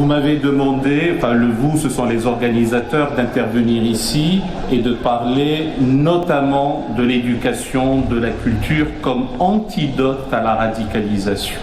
Vous m'avez demandé, enfin le vous, ce sont les organisateurs, d'intervenir ici et de parler notamment de l'éducation, de la culture comme antidote à la radicalisation.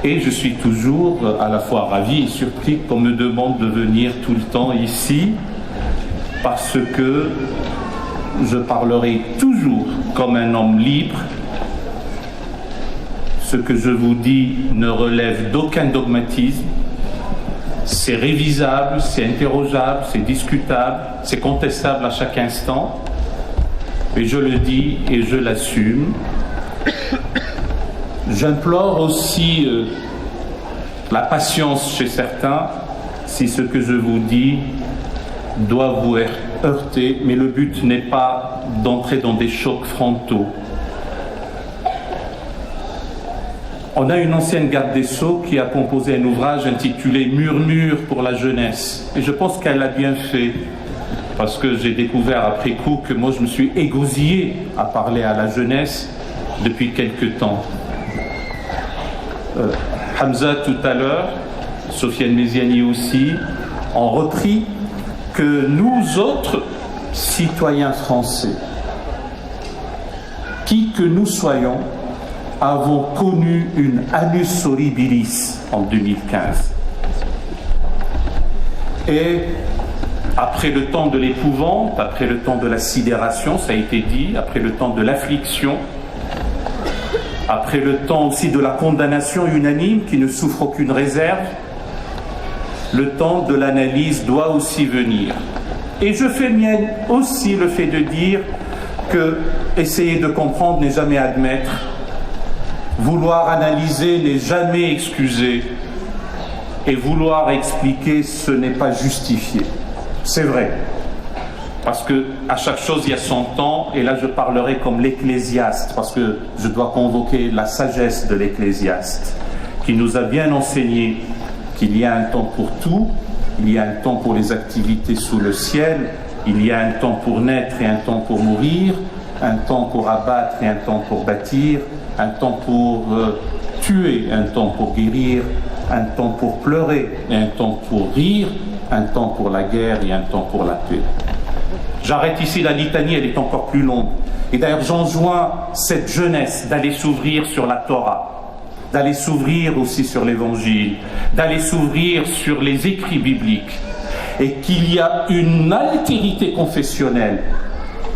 Et je suis toujours à la fois ravi et surpris qu'on me demande de venir tout le temps ici, parce que je parlerai toujours comme un homme libre. Ce que je vous dis ne relève d'aucun dogmatisme. C'est révisable, c'est interrogeable, c'est discutable, c'est contestable à chaque instant. Et je le dis et je l'assume. J'implore aussi la patience chez certains, si ce que je vous dis doit vous heurter, mais le but n'est pas d'entrer dans des chocs frontaux. On a une ancienne garde des Sceaux qui a composé un ouvrage intitulé « Murmure pour la jeunesse ». Et je pense qu'elle a bien fait, parce que j'ai découvert après coup que moi je me suis égosillé à parler à la jeunesse depuis quelque temps. Hamza tout à l'heure, Sofiane Méziani aussi, ont repris que nous autres, citoyens français, qui que nous soyons, avons connu une annus horribilis en 2015. Et après le temps de l'épouvante, après le temps de la sidération, ça a été dit, après le temps de l'affliction, après le temps aussi de la condamnation unanime qui ne souffre aucune réserve, le temps de l'analyse doit aussi venir. Et je fais mienne aussi le fait de dire que essayer de comprendre n'est jamais admettre, vouloir analyser n'est jamais excuser, et vouloir expliquer ce n'est pas justifier. C'est vrai. Parce que à chaque chose il y a son temps, et là je parlerai comme l'Ecclésiaste, parce que je dois convoquer la sagesse de l'Ecclésiaste, qui nous a bien enseigné qu'il y a un temps pour tout, il y a un temps pour les activités sous le ciel, il y a un temps pour naître et un temps pour mourir, un temps pour abattre et un temps pour bâtir, un temps pour tuer, un temps pour guérir, un temps pour pleurer et un temps pour rire, un temps pour la guerre et un temps pour la paix. J'arrête ici la litanie, elle est encore plus longue. Et d'ailleurs, j'enjoins cette jeunesse d'aller s'ouvrir sur la Torah, d'aller s'ouvrir aussi sur l'Évangile, d'aller s'ouvrir sur les écrits bibliques, et qu'il y a une altérité confessionnelle,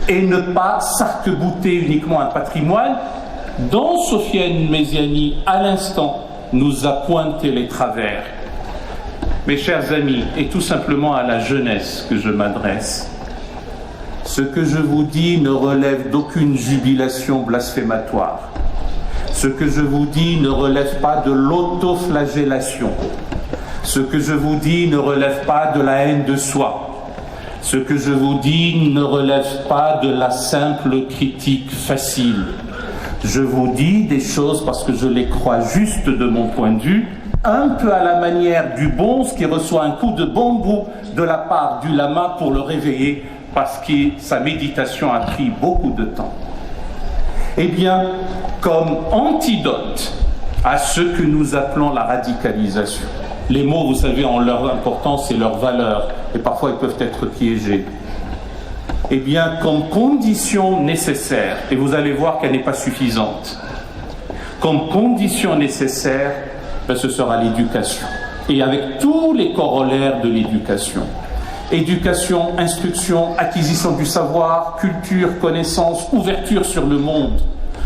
et ne pas s'arc-bouter uniquement un patrimoine dont Sofiane Méziani, à l'instant, nous a pointé les travers. Mes chers amis, et tout simplement à la jeunesse que je m'adresse, ce que je vous dis ne relève d'aucune jubilation blasphématoire. Ce que je vous dis ne relève pas de l'autoflagellation. Ce que je vous dis ne relève pas de la haine de soi. Ce que je vous dis ne relève pas de la simple critique facile. Je vous dis des choses parce que je les crois justes de mon point de vue, un peu à la manière du bonze qui reçoit un coup de bambou de la part du lama pour le réveiller parce que sa méditation a pris beaucoup de temps. Eh bien, comme antidote à ce que nous appelons la radicalisation, les mots, vous savez, ont leur importance et leur valeur, et parfois ils peuvent être piégés. Eh bien, comme condition nécessaire, et vous allez voir qu'elle n'est pas suffisante, comme condition nécessaire, ce sera l'éducation. Et avec tous les corollaires de l'éducation. Éducation, instruction, acquisition du savoir, culture, connaissance, ouverture sur le monde,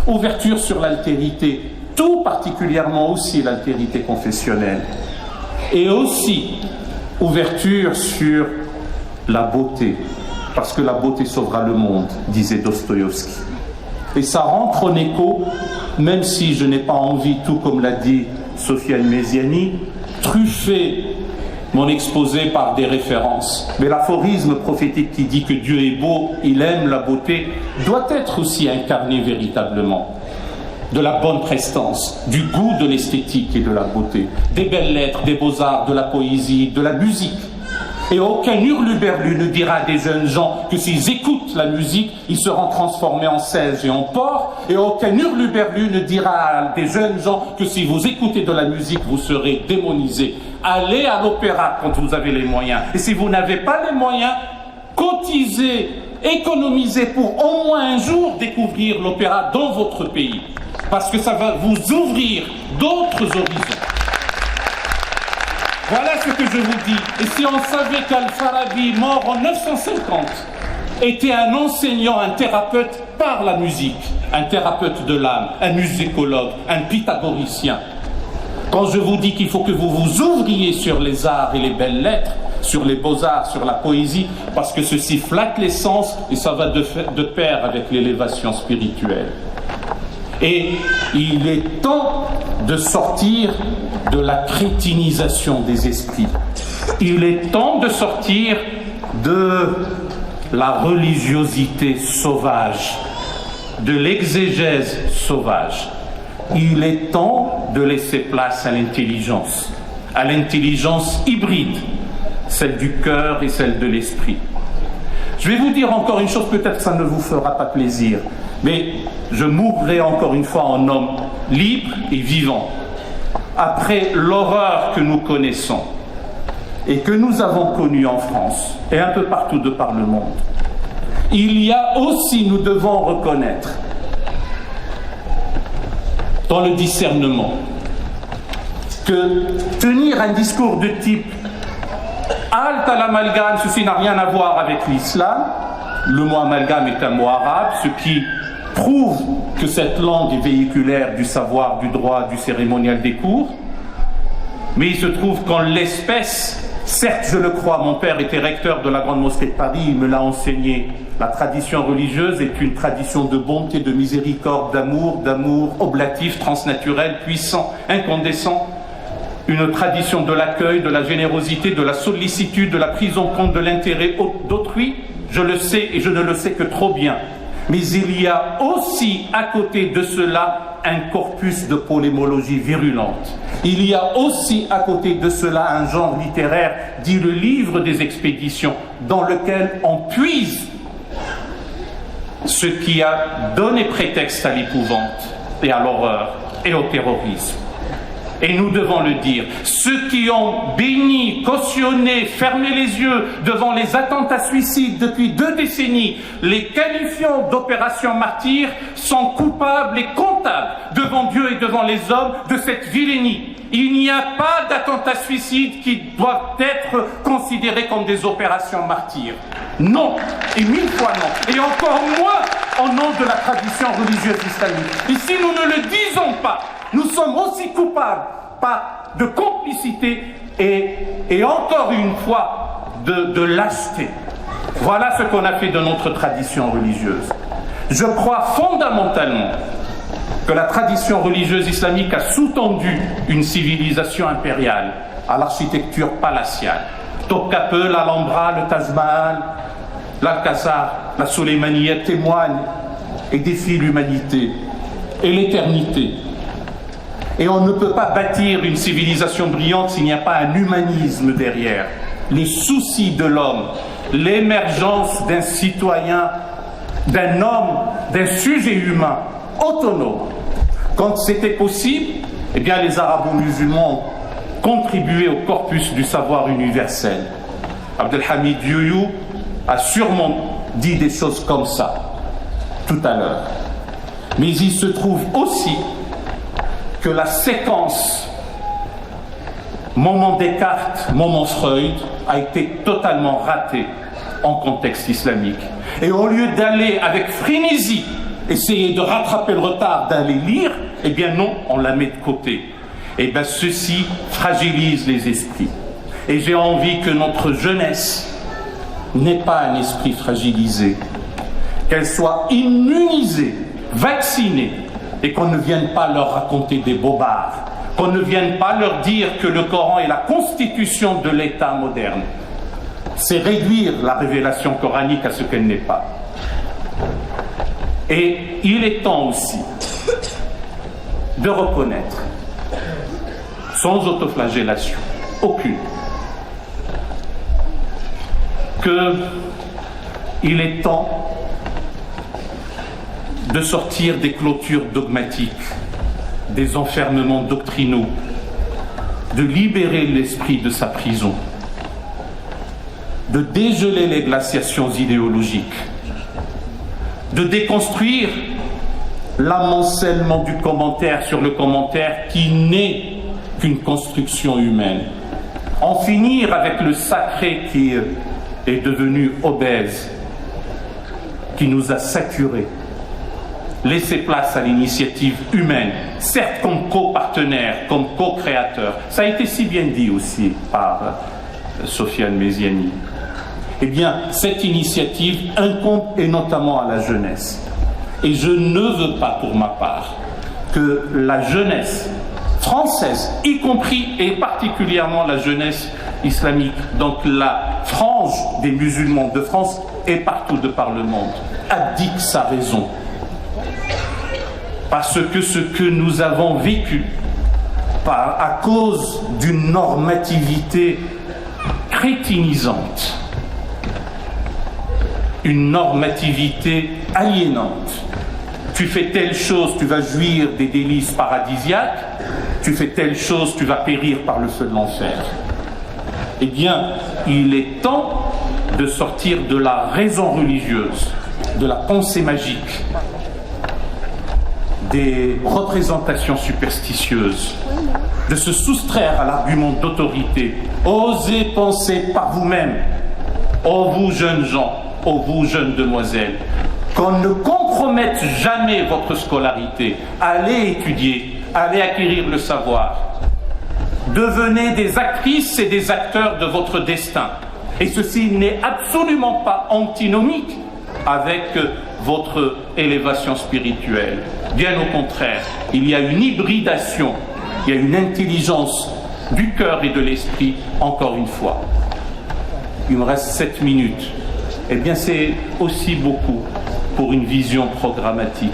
ouverture sur l'altérité, tout particulièrement aussi l'altérité confessionnelle. Et aussi ouverture sur la beauté, parce que la beauté sauvera le monde, disait Dostoïevski. Et ça rentre en écho, même si je n'ai pas envie, tout comme l'a dit Sofiane Méziani, truffer mon exposé par des références. Mais l'aphorisme prophétique qui dit que Dieu est beau, il aime la beauté, doit être aussi incarné véritablement. De la bonne prestance, du goût de l'esthétique et de la beauté, des belles lettres, des beaux-arts, de la poésie, de la musique. Et aucun hurluberlu ne dira à des jeunes gens que s'ils écoutent la musique, ils seront transformés en singes et en porcs. Et aucun hurluberlu ne dira à des jeunes gens que si vous écoutez de la musique, vous serez démonisés. Allez à l'opéra quand vous avez les moyens. Et si vous n'avez pas les moyens, cotisez, économisez pour au moins un jour découvrir l'opéra dans votre pays. Parce que ça va vous ouvrir d'autres horizons. Voilà ce que je vous dis. Et si on savait qu'Al-Farabi, mort en 950, était un enseignant, un thérapeute par la musique, un thérapeute de l'âme, un musicologue, un pythagoricien. Quand je vous dis qu'il faut que vous vous ouvriez sur les arts et les belles lettres, sur les beaux-arts, sur la poésie, parce que ceci flatte les sens et ça va de pair avec l'élévation spirituelle. Et il est temps de sortir de la crétinisation des esprits. Il est temps de sortir de la religiosité sauvage, de l'exégèse sauvage. Il est temps de laisser place à l'intelligence hybride, celle du cœur et celle de l'esprit. Je vais vous dire encore une chose, peut-être que ça ne vous fera pas plaisir, mais je mourrai encore une fois en homme libre et vivant. Après l'horreur que nous connaissons et que nous avons connue en France et un peu partout de par le monde, il y a aussi, nous devons reconnaître, dans le discernement, que tenir un discours de type « halte à l'amalgame, ceci n'a rien à voir avec l'islam », le mot amalgame est un mot arabe, ce qui prouve que cette langue est véhiculaire du savoir, du droit, du cérémonial des cours. Mais il se trouve qu'en l'espèce, certes je le crois, mon père était recteur de la Grande Mosquée de Paris, il me l'a enseigné, la tradition religieuse est une tradition de bonté, de miséricorde, d'amour oblatif, transnaturel, puissant, incandescent, une tradition de l'accueil, de la générosité, de la sollicitude, de la prise en compte de l'intérêt d'autrui. Je le sais et je ne le sais que trop bien. Mais il y a aussi à côté de cela un corpus de polémologie virulente. Il y a aussi à côté de cela un genre littéraire dit le livre des expéditions, dans lequel on puise ce qui a donné prétexte à l'épouvante et à l'horreur et au terrorisme. Et nous devons le dire, ceux qui ont béni, cautionné, fermé les yeux devant les attentats suicides depuis 2 décennies, les qualifiant d'opération martyre, sont coupables et comptables devant Dieu et devant les hommes de cette vilainie. Il n'y a pas d'attentats suicides qui doivent être considérés comme des opérations martyres. Non, et 1000 fois non, et encore moins au nom de la tradition religieuse islamique. Et si nous ne le disons pas, nous sommes aussi coupables de complicité et encore une fois de lâcheté. Voilà ce qu'on a fait de notre tradition religieuse. Je crois fondamentalement que la tradition religieuse islamique a sous-tendu une civilisation impériale à l'architecture palatiale. Topkapi, l'Alhambra, le Taj Mahal, l'Alcazar, la Soleimaniya témoignent et défient l'humanité et l'éternité. Et on ne peut pas bâtir une civilisation brillante s'il n'y a pas un humanisme derrière. Le souci de l'homme, l'émergence d'un citoyen, d'un homme, d'un sujet humain autonome. Quand c'était possible, eh bien les arabo-musulmans ont contribué au corpus du savoir universel. Abdelhamid Youyou a sûrement dit des choses comme ça tout à l'heure. Mais il se trouve aussi que la séquence moment Descartes, moment Freud a été totalement ratée en contexte islamique. Et au lieu d'aller avec frénésie essayer de rattraper le retard, d'aller lire, eh bien non, on la met de côté. Eh bien ceci fragilise les esprits. Et j'ai envie que notre jeunesse n'ait pas un esprit fragilisé, qu'elle soit immunisée, vaccinée, et qu'on ne vienne pas leur raconter des bobards, qu'on ne vienne pas leur dire que le Coran est la constitution de l'État moderne. C'est réduire la révélation coranique à ce qu'elle n'est pas. Et il est temps aussi de reconnaître, sans autoflagellation, aucune, qu'il est temps de sortir des clôtures dogmatiques, des enfermements doctrinaux, de libérer l'esprit de sa prison, de dégeler les glaciations idéologiques, de déconstruire l'amoncellement du commentaire sur le commentaire qui n'est qu'une construction humaine, en finir avec le sacré qui est devenu obèse, qui nous a saturés, laisser place à l'initiative humaine, certes comme co-partenaire, comme co-créateur. Ça a été si bien dit aussi par Sofiane Méziani. Eh bien, cette initiative incombe et notamment à la jeunesse. Et je ne veux pas, pour ma part, que la jeunesse française, y compris et particulièrement la jeunesse islamique, donc la frange des musulmans de France et partout de par le monde, abdique sa raison. Parce que ce que nous avons vécu à cause d'une normativité crétinisante, une normativité aliénante. Tu fais telle chose, tu vas jouir des délices paradisiaques, tu fais telle chose, tu vas périr par le feu de l'enfer. Eh bien, il est temps de sortir de la raison religieuse, de la pensée magique, des représentations superstitieuses, de se soustraire à l'argument d'autorité. Osez penser par vous-même, ô vous jeunes gens, ô vous jeunes demoiselles, qu'on ne compromette jamais votre scolarité. Allez étudier, allez acquérir le savoir. Devenez des actrices et des acteurs de votre destin. Et ceci n'est absolument pas antinomique avec votre élévation spirituelle. Bien au contraire, il y a une hybridation, il y a une intelligence du cœur et de l'esprit, encore une fois. Il me reste 7 minutes. Eh bien, c'est aussi beaucoup pour une vision programmatique.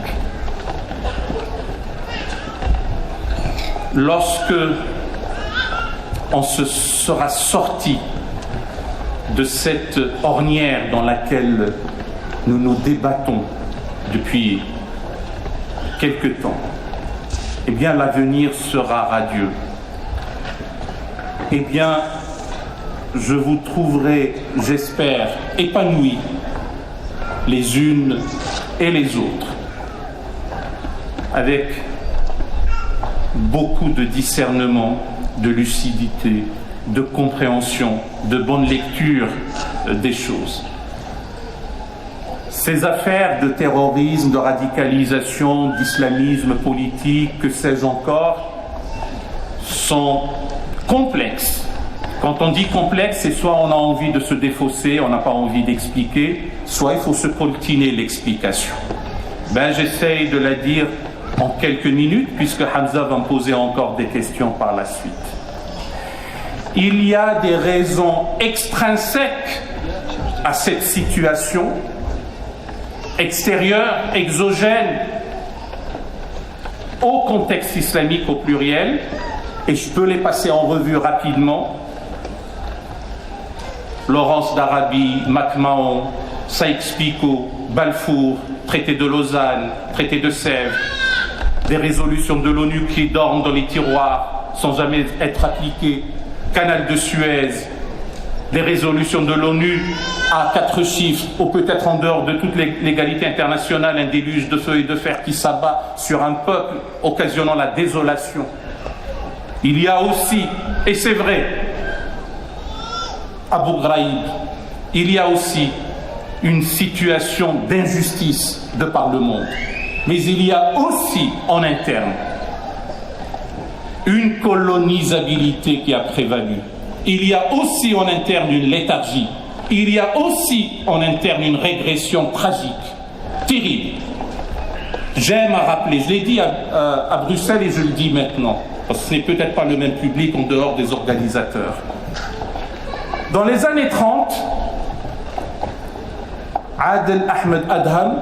Lorsque on se sera sorti de cette ornière dans laquelle nous nous débattons depuis quelque temps, eh bien, l'avenir sera radieux. Eh bien, je vous trouverai, j'espère, épanouis les unes et les autres, avec beaucoup de discernement, de lucidité, de compréhension, de bonne lecture des choses. Ces affaires de terrorisme, de radicalisation, d'islamisme politique, que sais-je encore, sont complexes. Quand on dit complexe, c'est soit on a envie de se défausser, on n'a pas envie d'expliquer, soit il faut se coltiner l'explication. J'essaye de la dire en quelques minutes, puisque Hamza va me poser encore des questions par la suite. Il y a des raisons extrinsèques à cette situation, extérieures, exogènes, au contexte islamique au pluriel, et je peux les passer en revue rapidement. Laurence d'Arabie, MacMahon, Sykes-Picot, Balfour, traité de Lausanne, traité de Sèvres, des résolutions de l'ONU qui dorment dans les tiroirs sans jamais être appliquées, Canal de Suez, des résolutions de l'ONU à 4 chiffres, ou peut-être en dehors de toute légalité internationale, un déluge de feu et de fer qui s'abat sur un peuple, occasionnant la désolation. Il y a aussi, et c'est vrai, Abu Ghraib, il y a aussi une situation d'injustice de par le monde. Mais il y a aussi en interne une colonisabilité qui a prévalu. Il y a aussi en interne une léthargie. Il y a aussi en interne une régression tragique, terrible. J'aime à rappeler, je l'ai dit à Bruxelles et je le dis maintenant, parce que ce n'est peut-être pas le même public en dehors des organisateurs. Dans les années 30, Adel Ahmed Adham,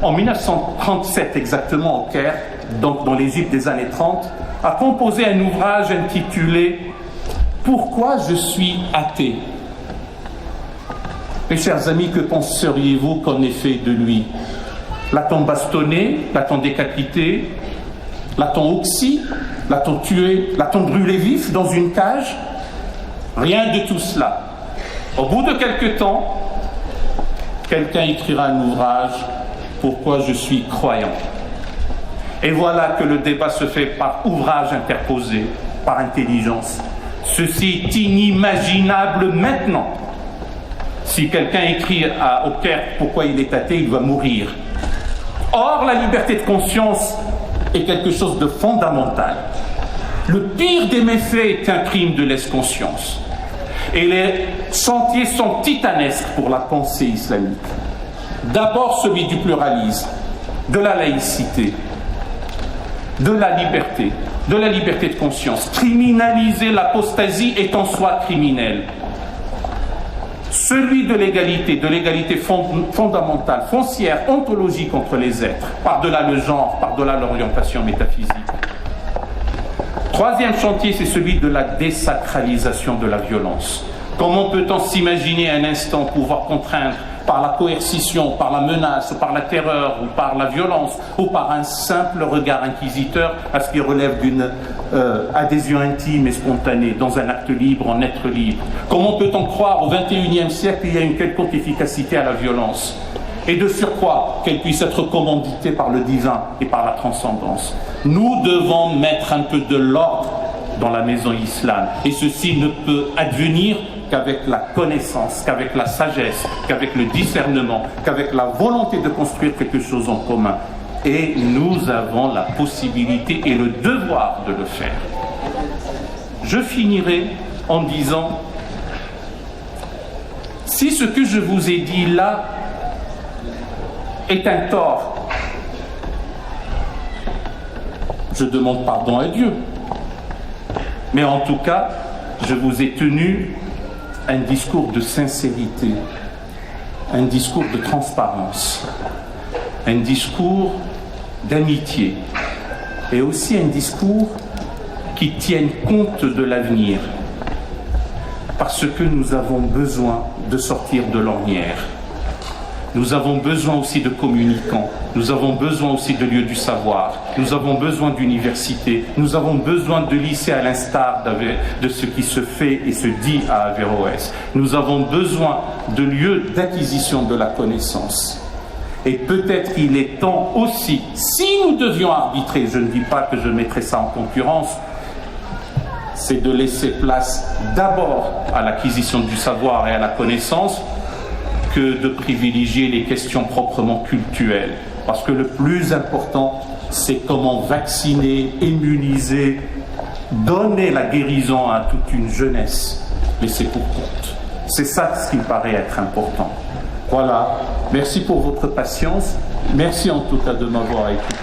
en 1937 exactement au Caire, donc dans l'Égypte des années 30, a composé un ouvrage intitulé « Pourquoi je suis athée ?» Mes chers amis, que penseriez-vous qu'on ait fait de lui? L'a-t-on bastonné? L'a-t-on décapité? L'a-t-on oxy? L'a-t-on tué? L'a-t-on brûlé vif dans une cage? Rien de tout cela. Au bout de quelque temps, quelqu'un écrira un ouvrage « Pourquoi je suis croyant ». Et voilà que le débat se fait par ouvrage interposé, par intelligence. Ceci est inimaginable maintenant. Si quelqu'un écrit au Caire pourquoi il est athée, il va mourir. Or, la liberté de conscience est quelque chose de fondamental. Le pire des méfaits est un crime de lèse-conscience. Et les chantiers sont titanesques pour la pensée islamique. D'abord celui du pluralisme, de la laïcité, de la liberté de conscience. Criminaliser l'apostasie est en soi criminel. Celui de l'égalité fondamentale, foncière, ontologique entre les êtres, par-delà le genre, par-delà l'orientation métaphysique. Troisième chantier, c'est celui de la désacralisation de la violence. Comment peut-on s'imaginer un instant pouvoir contraindre par la coercition, par la menace, par la terreur, ou par la violence, ou par un simple regard inquisiteur à ce qui relève d'une adhésion intime et spontanée, dans un acte libre, en être libre? Comment peut-on croire au XXIe siècle qu'il y a une quelconque efficacité à la violence? Et de surcroît, qu'elle puisse être commanditée par le divin et par la transcendance. Nous devons mettre un peu de l'ordre dans la maison islam. Et ceci ne peut advenir qu'avec la connaissance, qu'avec la sagesse, qu'avec le discernement, qu'avec la volonté de construire quelque chose en commun. Et nous avons la possibilité et le devoir de le faire. Je finirai en disant, si ce que je vous ai dit là est un tort, je demande pardon à Dieu. Mais en tout cas, je vous ai tenu un discours de sincérité, un discours de transparence, un discours d'amitié et aussi un discours qui tienne compte de l'avenir, parce que nous avons besoin de sortir de l'ornière. Nous avons besoin aussi de communicants, nous avons besoin aussi de lieux du savoir, nous avons besoin d'universités, nous avons besoin de lycées à l'instar de ce qui se fait et se dit à Averroès. Nous avons besoin de lieux d'acquisition de la connaissance. Et peut-être qu'il est temps aussi, si nous devions arbitrer, je ne dis pas que je mettrai ça en concurrence, c'est de laisser place d'abord à l'acquisition du savoir et à la connaissance, que de privilégier les questions proprement cultuelles. Parce que le plus important, c'est comment vacciner, immuniser, donner la guérison à toute une jeunesse laissée pour compte. C'est ça ce qui me paraît être important. Voilà. Merci pour votre patience. Merci en tout cas de m'avoir écouté.